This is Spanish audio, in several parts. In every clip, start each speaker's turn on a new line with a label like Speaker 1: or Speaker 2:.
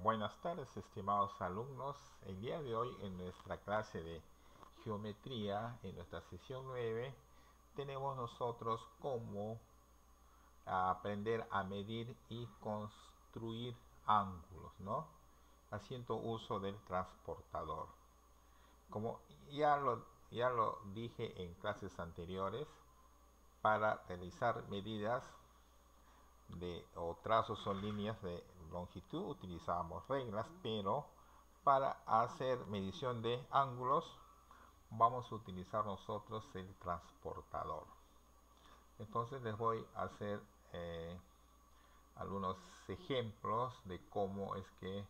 Speaker 1: Buenas tardes, estimados alumnos. El día de hoy, en nuestra clase de geometría, en nuestra sesión 9, tenemos nosotros cómo aprender a medir y construir ángulos, ¿no? Haciendo uso del transportador. Como ya lo dije en clases anteriores, para realizar medidas o trazos o líneas de longitud utilizábamos reglas, pero para hacer medición de ángulos vamos a utilizar nosotros el transportador. Entonces les voy a hacer algunos ejemplos de cómo es que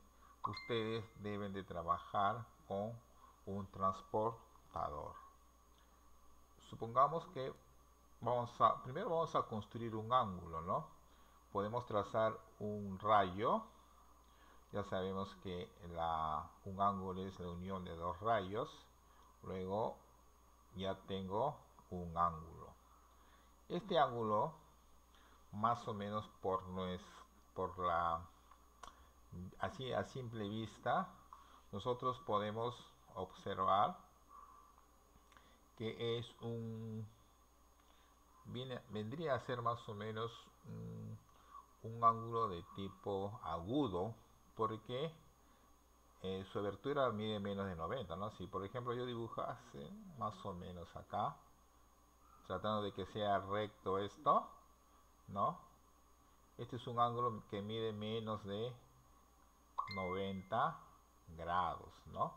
Speaker 1: ustedes deben de trabajar con un transportador. Supongamos que primero vamos a construir un ángulo, ¿no? Podemos trazar un rayo. Ya sabemos que un ángulo es la unión de dos rayos. Luego ya tengo un ángulo. Este ángulo, más o menos así a simple vista, nosotros podemos observar que vendría a ser más o menos un ángulo de tipo agudo, porque su abertura mide menos de 90, ¿no? Si por ejemplo yo dibujase más o menos acá, tratando de que sea recto esto, ¿no? Este es un ángulo que mide menos de 90 grados, ¿no?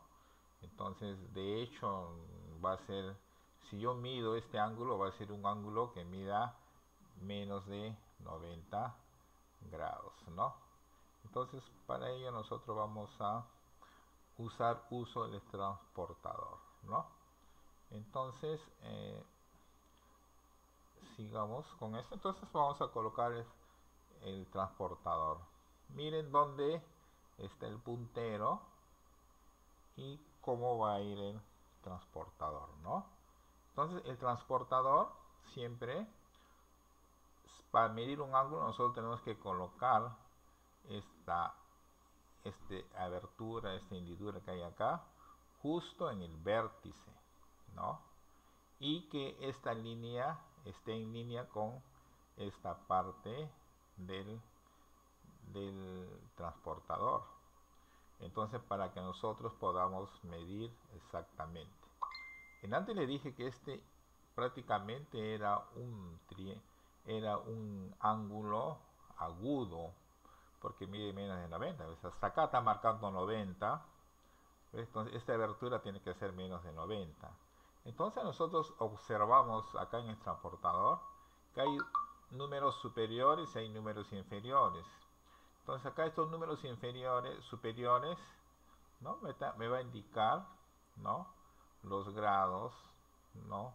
Speaker 1: Entonces, de hecho, va a ser, si yo mido este ángulo, va a ser un ángulo que mida menos de 90 grados, ¿no? Entonces, para ello nosotros vamos a usar uso del transportador, ¿no? Entonces, sigamos con esto. Entonces vamos a colocar el transportador. Miren dónde está el puntero y cómo va a ir el transportador, ¿no? Entonces el transportador siempre, para medir un ángulo, nosotros tenemos que colocar esta abertura, esta hendidura que hay acá, justo en el vértice, ¿no? Y que esta línea esté en línea con esta parte del transportador. Entonces, para que nosotros podamos medir exactamente. Antes le dije que este prácticamente era un ángulo agudo, porque mide menos de 90. ¿Ves? Hasta acá está marcando 90. ¿Ves? Entonces, esta abertura tiene que ser menos de 90. Entonces, nosotros observamos acá en el transportador que hay números superiores y hay números inferiores. Entonces, acá estos números superiores, ¿no? Me va a indicar, ¿no? Los grados, ¿no?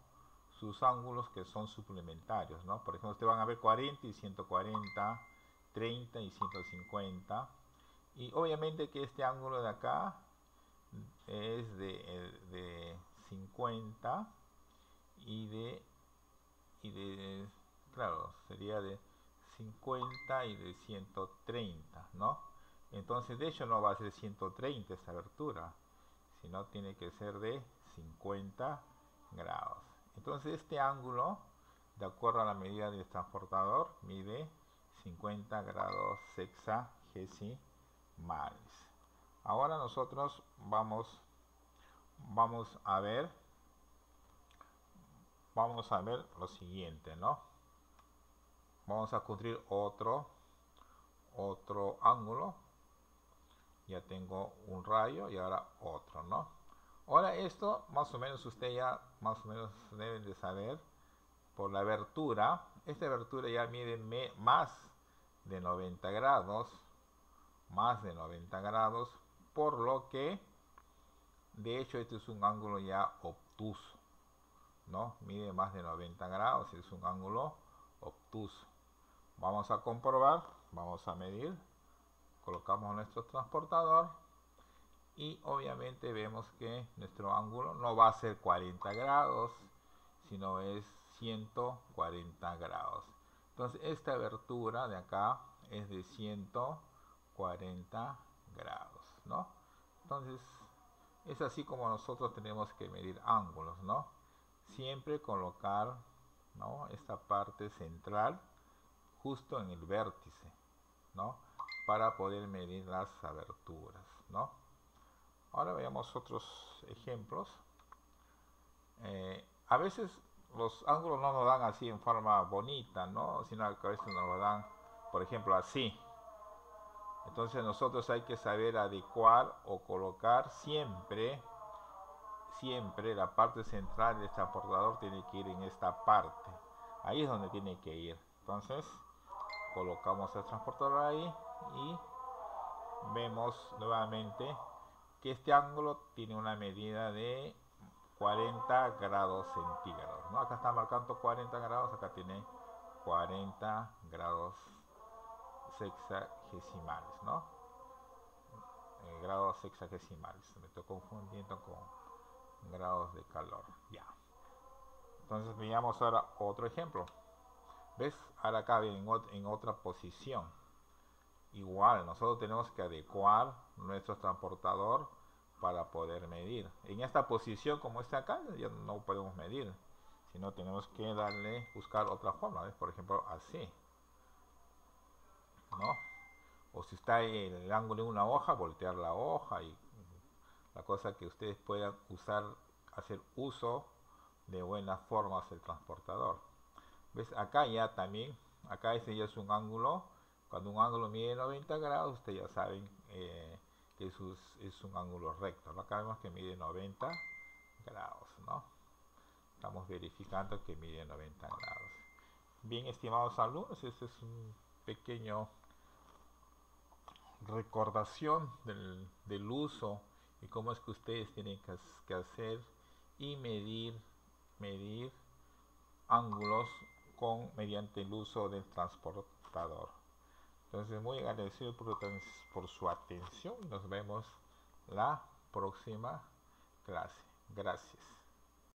Speaker 1: Sus ángulos que son suplementarios, ¿no? Por ejemplo, ustedes van a ver 40 y 140, 30 y 150. Y obviamente que este ángulo de acá es de 50 y claro, sería de 50 y de 130, ¿no? Entonces, de hecho, no va a ser 130 esta abertura, sino tiene que ser de 50 grados. Entonces, este ángulo, de acuerdo a la medida del transportador, mide 50 grados sexagesimales. Ahora nosotros vamos a ver lo siguiente, ¿no? Vamos a construir otro ángulo. Ya tengo un rayo y ahora otro, ¿no? Ahora esto más o menos usted ya más o menos deben de saber por la abertura. Esta abertura ya mide más de 90 grados, por lo que de hecho este es un ángulo ya obtuso, ¿no? Mide más de 90 grados, es un ángulo obtuso. Vamos a comprobar, vamos a medir, colocamos nuestro transportador y obviamente vemos que nuestro ángulo no va a ser 40 grados, sino es 140 grados. Entonces esta abertura de acá es de 140 grados, ¿no? Entonces, es así como nosotros tenemos que medir ángulos, ¿no? Siempre colocar, ¿no?, esta parte central justo en el vértice, ¿no?, para poder medir las aberturas, ¿no? Ahora veamos otros ejemplos. A veces los ángulos no nos dan así en forma bonita, ¿no?, sino que a veces nos lo dan, por ejemplo, así. Entonces nosotros hay que saber adecuar o colocar siempre la parte central del transportador tiene que ir en esta parte. Ahí es donde tiene que ir. Entonces colocamos el transportador ahí y vemos nuevamente que este ángulo tiene una medida de 40 grados centígrados, ¿no? Acá está marcando 40 grados, acá tiene 40 grados sexagesimales, ¿no? Grados sexagesimales, me estoy confundiendo con grados de calor, ya. Entonces veamos ahora otro ejemplo. ¿Ves? Ahora acá en otra posición. Igual, nosotros tenemos que adecuar nuestro transportador para poder medir. En esta posición como está acá, ya no podemos medir, sino tenemos que buscar otra forma, ¿ves? Por ejemplo, así, ¿no? O si está el ángulo en una hoja, voltear la hoja, y la cosa que ustedes puedan hacer uso de buenas formas el transportador. ¿Ves? Acá ya también, acá este ya es un ángulo. Cuando un ángulo mide 90 grados, ustedes ya saben que eso es un ángulo recto, ¿no? Acá vemos que mide 90 grados, ¿no? Estamos verificando que mide 90 grados. Bien, estimados alumnos, este es un pequeño recordación del uso y cómo es que ustedes tienen que hacer y medir ángulos mediante el uso del transportador. Entonces, muy agradecido por su atención. Nos vemos la próxima clase. Gracias.